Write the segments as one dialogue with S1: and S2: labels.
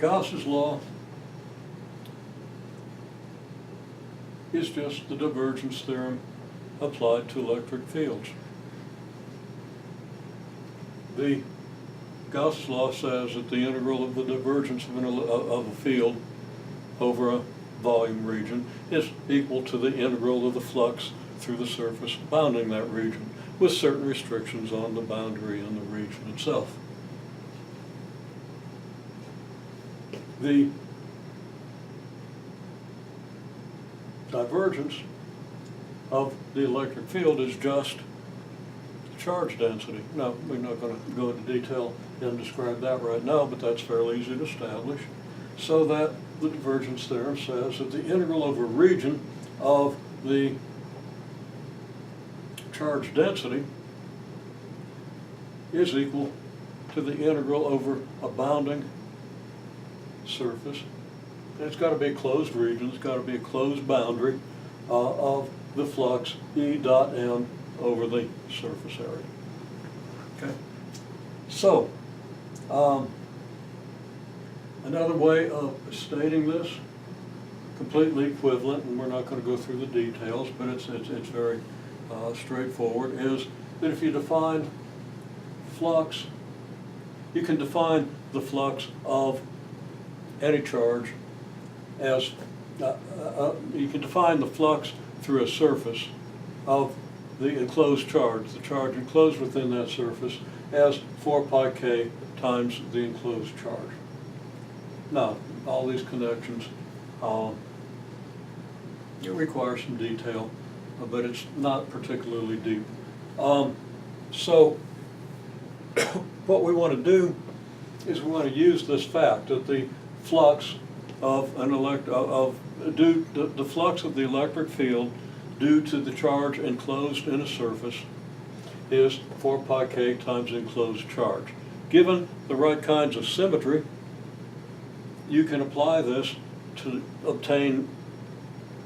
S1: Gauss's law is just the divergence theorem applied to electric fields. The Gauss law says that the integral of the divergence of a field over a volume region is equal to the integral of the flux through the surface bounding that region, with certain restrictions on the boundary and the region itself. The divergence of the electric field is just charge density. Now, we're not going to go into detail and describe that right now, but that's fairly easy to establish. So that the divergence theorem says that the integral over region of the charge density is equal to the integral over a bounding surface. And it's got to be a closed region, it's got to be a closed boundary of the flux E dot n over the surface area. Okay? So, another way of stating this, completely equivalent, and we're not going to go through the details, but it's very straightforward, is that if you define flux, you can define the flux of any charge as, you can define the flux through a surface of the enclosed charge, the charge enclosed within that surface, as 4 pi k times the enclosed charge. Now, all these connections, it requires some detail, but it's not particularly deep. So, what we want to do is we want to use this fact that the flux of the flux of the electric field due to the charge enclosed in a surface is 4 pi k times the enclosed charge. Given the right kinds of symmetry, you can apply this to obtain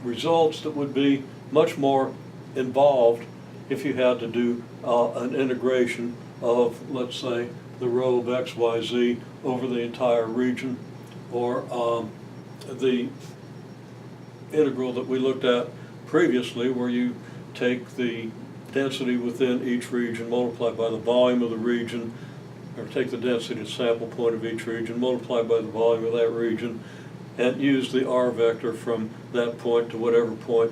S1: results that would be much more involved if you had to do an integration of, let's say, the rho of x, y, z over the entire region, or the integral that we looked at previously, where you take the density within each region, multiply by the volume of the region, or take the density at sample point of each region, multiply by the volume of that region, and use the r vector from that point to whatever point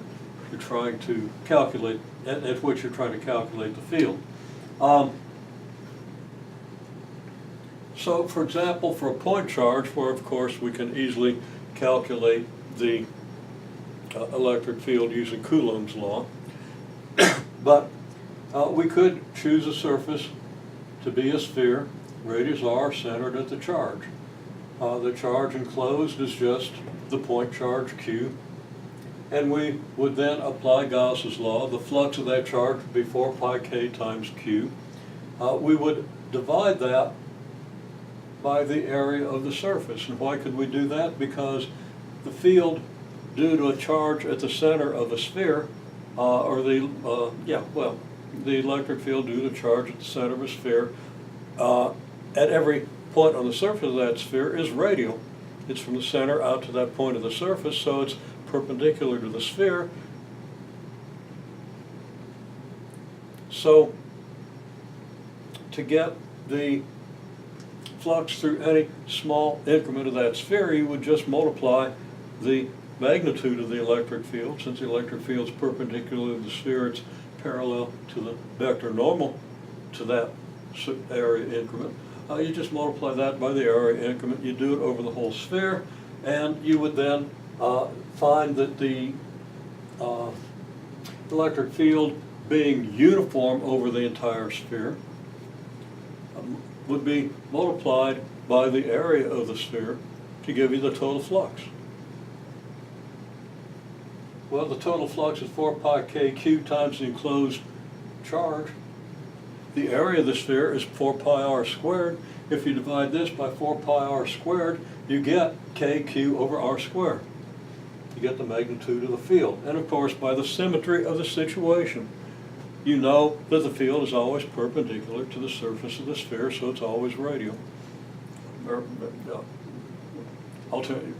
S1: you're trying to calculate, at which you're trying to calculate the field. So, for example, for a point charge, where of course we can easily calculate the electric field using Coulomb's law, but we could choose a surface to be a sphere, radius r, centered at the charge. The charge enclosed is just the point charge q, and we would then apply Gauss's law. The flux of that charge would be 4 pi k times q. We would divide that by the area of the surface. And why could we do that? Because the field due to a charge at the center of a sphere, the electric field due to a charge at the center of a sphere, at every point on the surface of that sphere is radial. It's from the center out to that point of the surface, so it's perpendicular to the sphere. So, to get the flux through any small increment of that sphere, you would just multiply the magnitude of the electric field. Since the electric field is perpendicular to the sphere, it's parallel to the vector normal to that area increment. You just multiply that by the area increment. You do it over the whole sphere, and you would then find that the electric field, being uniform over the entire sphere, would be multiplied by the area of the sphere to give you the total flux. Well, the total flux is 4 pi k q times the enclosed charge. The area of the sphere is 4 pi r squared. If you divide this by 4 pi r squared, you get kq over r squared. You get the magnitude of the field. And of course, by the symmetry of the situation, you know that the field is always perpendicular to the surface of the sphere, so it's always radial.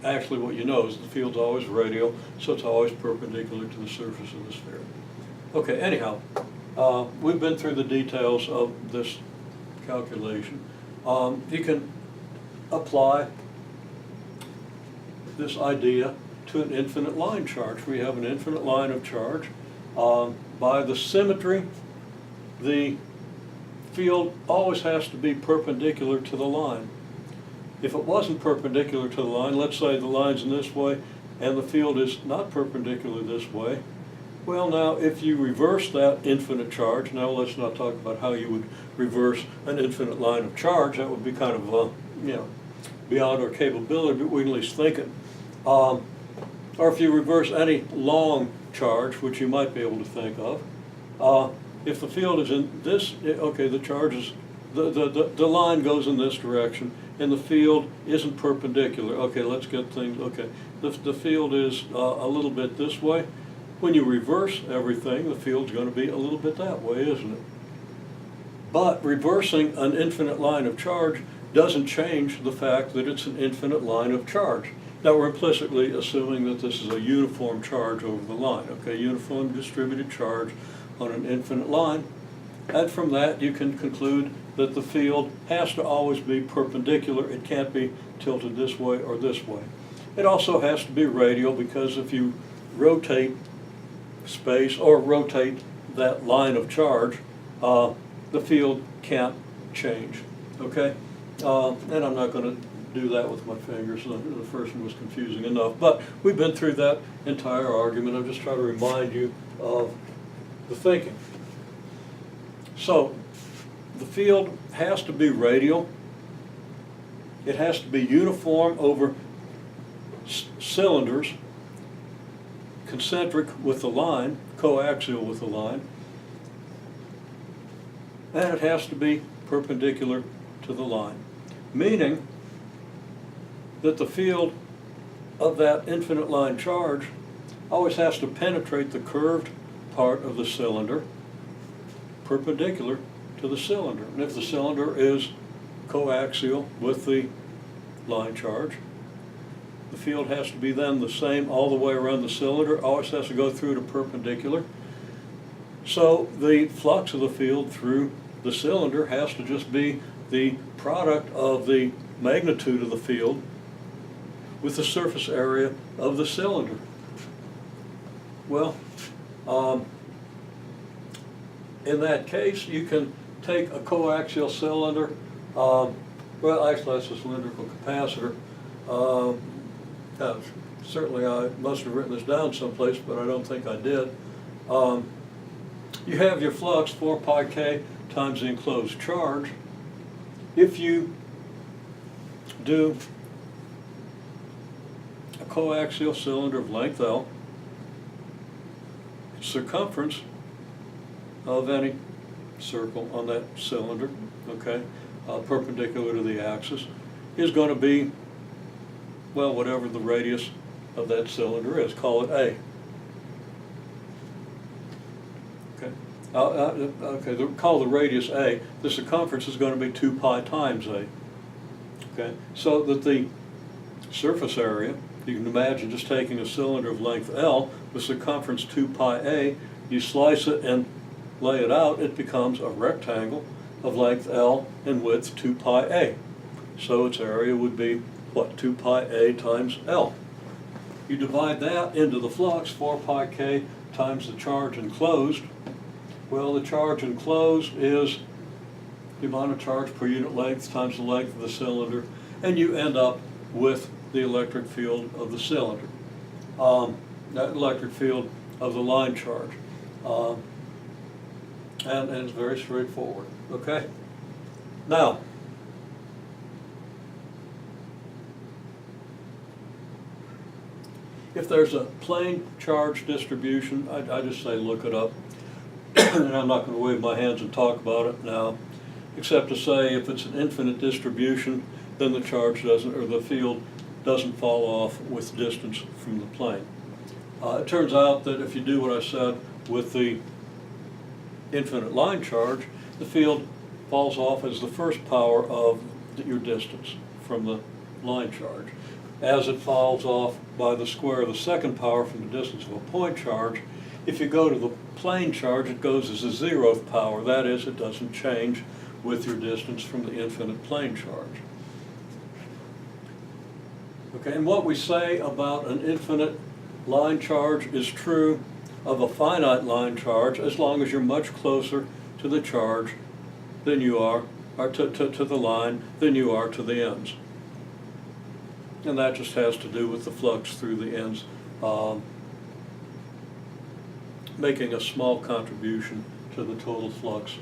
S1: Actually, what you know is the field's always radial, so it's always perpendicular to the surface of the sphere. Okay, anyhow, we've been through the details of this calculation. You can apply this idea to an infinite line charge. We have an infinite line of charge. By the symmetry, the field always has to be perpendicular to the line. If it wasn't perpendicular to the line, let's say the line's in this way and the field is not perpendicular this way, well, now if you reverse that infinite charge, now let's not talk about how you would reverse an infinite line of charge. That would be kind of beyond our capability, but we can at least think it. Or if you reverse any long charge, which you might be able to think of, if the field is in this, okay, the charge is, the line goes in this direction, and the field isn't perpendicular. Okay, let's get things, okay. The field is a little bit this way. When you reverse everything, the field's going to be a little bit that way, isn't it? But reversing an infinite line of charge doesn't change the fact that it's an infinite line of charge. Now we're implicitly assuming that this is a uniform charge over the line, okay, uniform distributed charge on an infinite line. And from that you can conclude that the field has to always be perpendicular. It can't be tilted this way or this way. It also has to be radial, because if you rotate space or rotate that line of charge, the field can't change, okay? And I'm not going to do that with my fingers. The first one was confusing enough. But we've been through that entire argument. I'm just trying to remind you of the thinking. So the field has to be radial. It has to be uniform over cylinders, concentric with the line, coaxial with the line, and it has to be perpendicular to the line, meaning that the field of that infinite line charge always has to penetrate the curved part of the cylinder perpendicular to the cylinder. And if the cylinder is coaxial with the line charge, the field has to be then the same all the way around the cylinder, always has to go through to perpendicular. So the flux of the field through the cylinder has to just be the product of the magnitude of the field with the surface area of the cylinder. Well, in that case, you can take a coaxial cylinder, well, actually that's a cylindrical capacitor. Certainly I must have written this down someplace, but I don't think I did. You have your flux, 4 pi k times the enclosed charge. If you do a coaxial cylinder of length L, circumference of any circle on that cylinder, okay, perpendicular to the axis, is going to be, well, whatever the radius of that cylinder is. Call it A. Okay, call the radius A. The circumference is going to be 2 pi times A. Okay, so that the surface area, you can imagine just taking a cylinder of length L with circumference 2 pi A, you slice it and lay it out, it becomes a rectangle of length L and width 2 pi A. So its area would be, what, 2 pi A times L. You divide that into the flux, 4 pi k times the charge enclosed. Well, the charge enclosed is the amount of charge per unit length times the length of the cylinder, and you end up with the electric field of the cylinder, that electric field of the line charge. And it's very straightforward, okay? Now, if there's a plane charge distribution, I just say look it up. And I'm not going to wave my hands and talk about it now, except to say if it's an infinite distribution, then the charge doesn't, or the field doesn't fall off with distance from the plane. It turns out that if you do what I said with the infinite line charge, the field falls off as the first power of your distance from the line charge. as it falls off by the square of the second power from the distance of a point charge. If you go to the plane charge, it goes as a 0th power. That is, it doesn't change with your distance from the infinite plane charge. Okay, and what we say about an infinite line charge is true of a finite line charge as long as you're much closer to the charge than you are, or to the line than you are to the ends. And that just has to do with the flux through the ends making a small contribution to the total flux.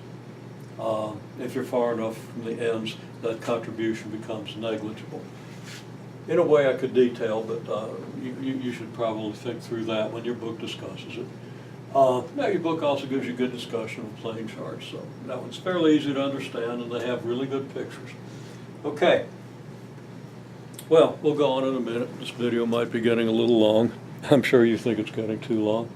S1: If you're far enough from the ends, that contribution becomes negligible. In a way I could detail, but you should probably think through that when your book discusses it. Now your book also gives you good discussion of plane charge, so that one's fairly easy to understand, and they have really good pictures. Okay, well, we'll go on in a minute. This video might be getting a little long. I'm sure you think it's getting too long.